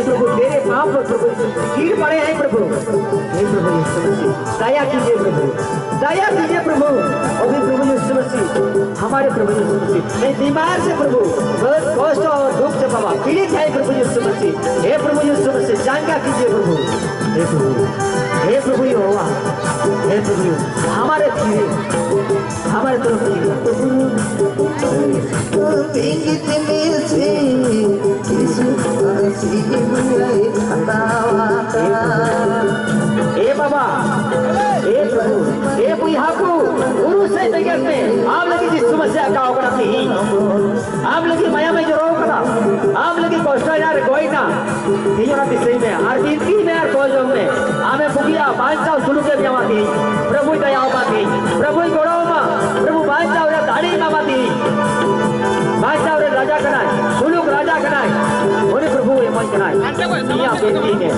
प्रभु तेरे पाप पर प्रभु गिर पड़े हैं प्रभु। हे प्रभु यीशु मसीह दया कीजिए प्रभु, दया कीजिए प्रभु। अभी प्रभु यीशु मसीह हमारे प्रभु यीशु मसीह मैं बीमार से प्रभु बहुत कष्ट और दुख से बाबा पीड़ित है प्रभु यीशु मसीह। हे प्रभु यीशु मसीह चांगा कीजिए प्रभु। हे प्रभु, हे प्रभु यहोवा, हे प्रभु हमारे हमारे तरफ ए बाबा, ए प्रभु, ए पुयाकू गुरु से जगत में आप लगी जिस समस्या का होगा नहीं, आप लगी माया में जो रोकना, आप लगी कष्ट यार कोई ना ये जो ना सही में और जिंदगी में यार कोई जो में हमें बुगिया बांचा सुलू के भी आवाती प्रभु दया आवाती प्रभु गोड़ो में प्रभु बांचा और दाढ़ी में आवाती बादशाह और राजा कनाय सुलूक राजा कनाय और प्रभु ये मन कनाय ये बेटी है।